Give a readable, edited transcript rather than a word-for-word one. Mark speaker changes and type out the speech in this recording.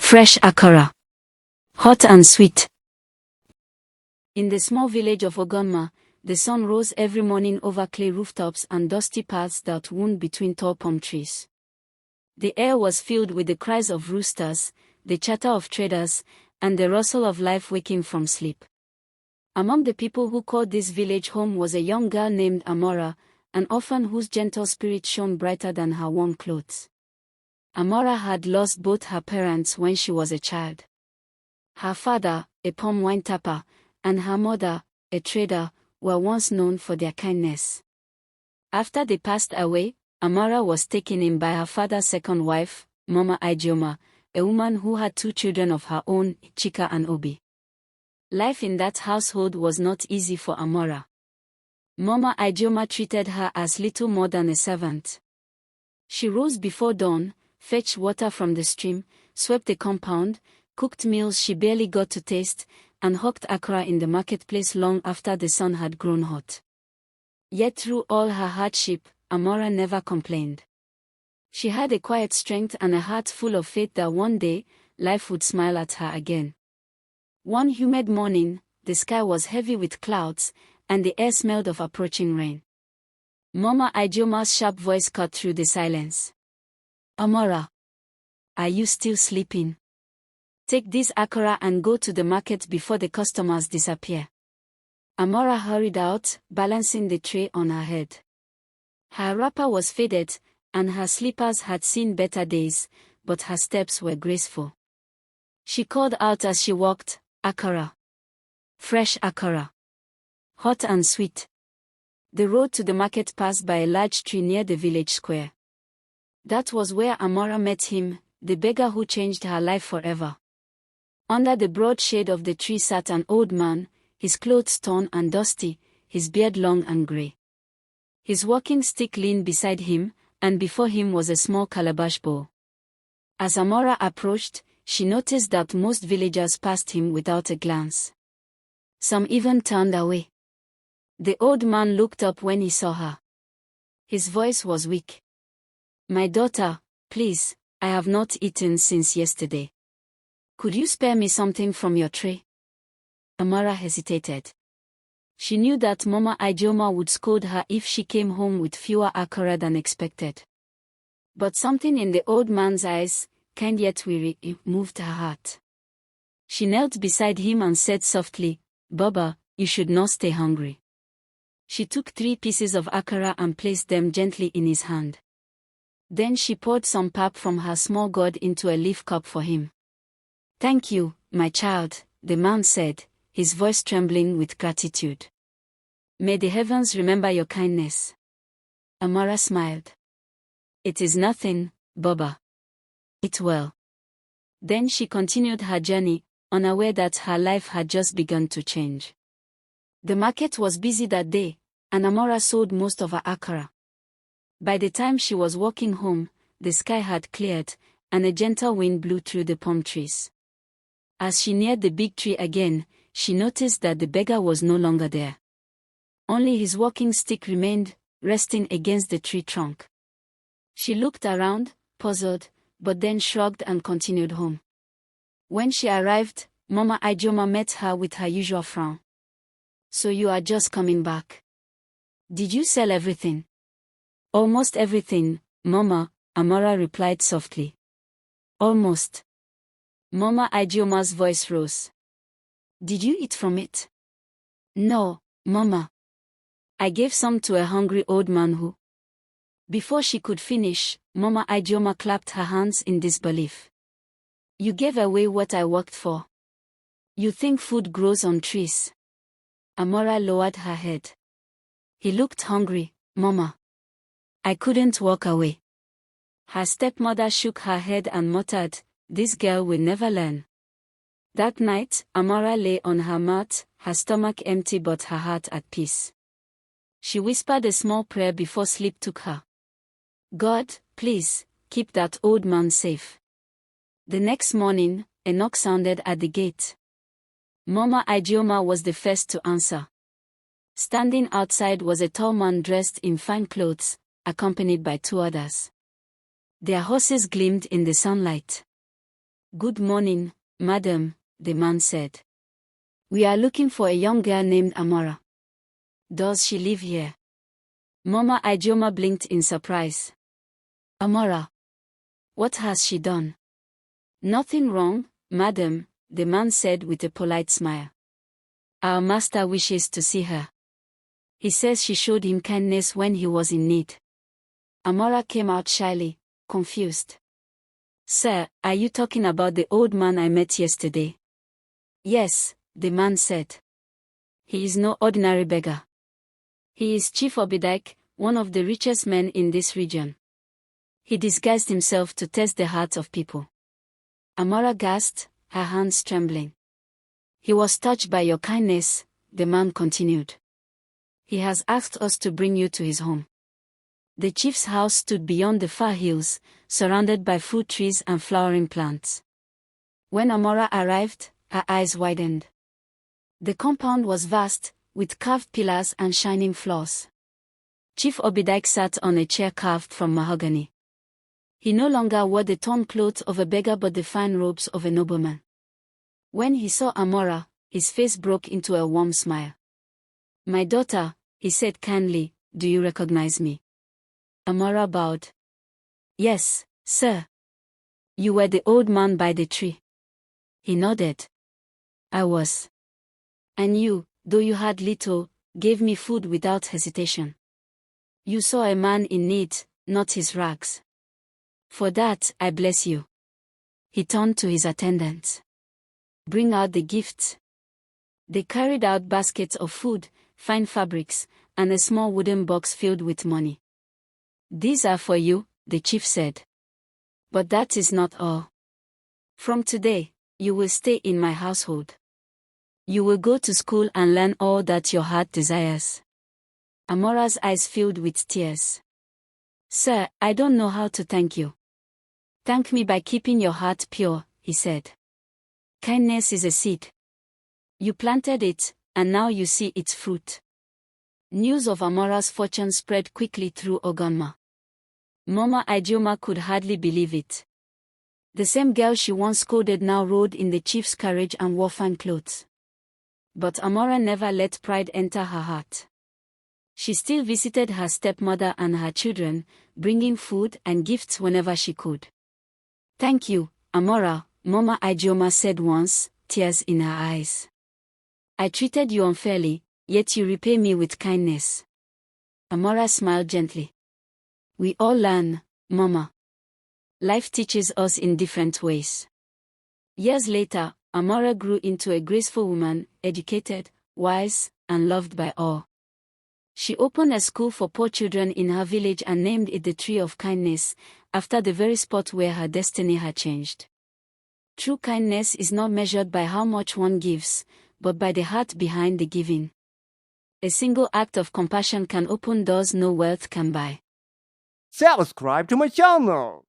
Speaker 1: fresh akara, hot and sweet. In the small village of Ogonma, the sun rose every morning over clay rooftops and dusty paths that wound between tall palm trees. The air was filled with the cries of roosters, the chatter of traders, and the rustle of life waking from sleep. Among the people who called this village home was a young girl named Amara, an orphan whose gentle spirit shone brighter than her warm clothes. Amara had lost both her parents when she was a child. Her father, a palm wine tapper, and her mother, a trader, were once known for their kindness. After they passed away, Amara was taken in by her father's second wife, Mama Ijeoma, a woman who had 2 children of her own, Chika and Obi. Life in that household was not easy for Amara. Mama Ijeoma treated her as little more than a servant. She rose before dawn, fetched water from the stream, swept the compound, cooked meals she barely got to taste, and hawked akara in the marketplace long after the sun had grown hot. Yet through all her hardship, Amara never complained. She had a quiet strength and a heart full of faith that one day, life would smile at her again. One humid morning, the sky was heavy with clouds, and the air smelled of approaching rain. Mama Ijeoma's sharp voice cut through the silence. "Amara, are you still sleeping? Take this akara and go to the market before the customers disappear." Amara hurried out, balancing the tray on her head. Her wrapper was faded, and her slippers had seen better days, but her steps were graceful. She called out as she walked, "Akara. Fresh akara. Hot and sweet." The road to the market passed by a large tree near the village square. That was where Amara met him, the beggar who changed her life forever. Under the broad shade of the tree sat an old man, his clothes torn and dusty, his beard long and grey. His walking stick leaned beside him, and before him was a small calabash bowl. As Amara approached, she noticed that most villagers passed him without a glance. Some even turned away. The old man looked up when he saw her. His voice was weak. "My daughter, please, I have not eaten since yesterday. Could you spare me something from your tray?" Amara hesitated. She knew that Mama Ijeoma would scold her if she came home with fewer akara than expected. But something in the old man's eyes, kind yet weary, moved her heart. She knelt beside him and said softly, "Baba, you should not stay hungry." She took 3 pieces of akara and placed them gently in his hand. Then she poured some pap from her small gourd into a leaf cup for him. "Thank you, my child," the man said, his voice trembling with gratitude. "May the heavens remember your kindness." Amara smiled. "It is nothing, Baba. Eat well." Then she continued her journey, unaware that her life had just begun to change. The market was busy that day, and Amara sold most of her akara. By the time she was walking home, the sky had cleared, and a gentle wind blew through the palm trees. As she neared the big tree again, she noticed that the beggar was no longer there. Only his walking stick remained, resting against the tree trunk. She looked around, puzzled, but then shrugged and continued home. When she arrived, Mama Ijeoma met her with her usual frown. "So you are just coming back? Did you sell everything?" "Almost everything, Mama," Amara replied softly. "Almost." Mama Ijeoma's voice rose. "Did you eat from it?" "No, Mama. I gave some to a hungry old man who..." Before she could finish, Mama Ijeoma clapped her hands in disbelief. "You gave away what I worked for. You think food grows on trees?" Amara lowered her head. "He looked hungry, Mama. I couldn't walk away." Her stepmother shook her head and muttered, "This girl will never learn." That night, Amara lay on her mat, her stomach empty but her heart at peace. She whispered a small prayer before sleep took her. "God, please, keep that old man safe." The next morning, a knock sounded at the gate. Mama Ijeoma was the first to answer. Standing outside was a tall man dressed in fine clothes, accompanied by 2 others. Their horses gleamed in the sunlight. Good morning, madam, the man said. We are looking for a young girl named Amara. Does she live here? Mama Ijeoma blinked in surprise. Amara. What has she done? Nothing wrong, madam, the man said with a polite smile. Our master wishes to see her. He says she showed him kindness when he was in need. Amara came out shyly, confused. Sir, are you talking about the old man I met yesterday? Yes, the man said. He is no ordinary beggar. He is Chief Obidike, one of the richest men in this region. He disguised himself to test the hearts of people. Amara gasped, her hands trembling. He was touched by your kindness, the man continued. He has asked us to bring you to his home. The chief's house stood beyond the far hills, surrounded by fruit trees and flowering plants. When Amara arrived, her eyes widened. The compound was vast, with carved pillars and shining floors. Chief Obidike sat on a chair carved from mahogany. He no longer wore the torn clothes of a beggar but the fine robes of a nobleman. When he saw Amara, his face broke into a warm smile. My daughter, he said kindly, do you recognize me? Amara bowed. Yes, sir. You were the old man by the tree. He nodded. I was. And you, though you had little, gave me food without hesitation. You saw a man in need, not his rags. For that, I bless you. He turned to his attendants. Bring out the gifts. They carried out baskets of food, fine fabrics, and a small wooden box filled with money. These are for you, the chief said. But that is not all. From today, you will stay in my household. You will go to school and learn all that your heart desires. Amara's eyes filled with tears. Sir, I don't know how to thank you. Thank me by keeping your heart pure, he said. Kindness is a seed. You planted it, and now you see its fruit. News of Amara's fortune spread quickly through Ogonma. Mama Ijeoma could hardly believe it. The same girl she once scolded now rode in the chief's carriage and wore fine clothes. But Amara never let pride enter her heart. She still visited her stepmother and her children, bringing food and gifts whenever she could. Thank you, Amara, Mama Ijeoma said once, tears in her eyes. I treated you unfairly, yet you repay me with kindness. Amara smiled gently. We all learn, Mama. Life teaches us in different ways. Years later, Amara grew into a graceful woman, educated, wise, and loved by all. She opened a school for poor children in her village and named it the Tree of Kindness, after the very spot where her destiny had changed. True kindness is not measured by how much one gives, but by the heart behind the giving. A single act of compassion can open doors no wealth can buy.
Speaker 2: Subscribe to my channel.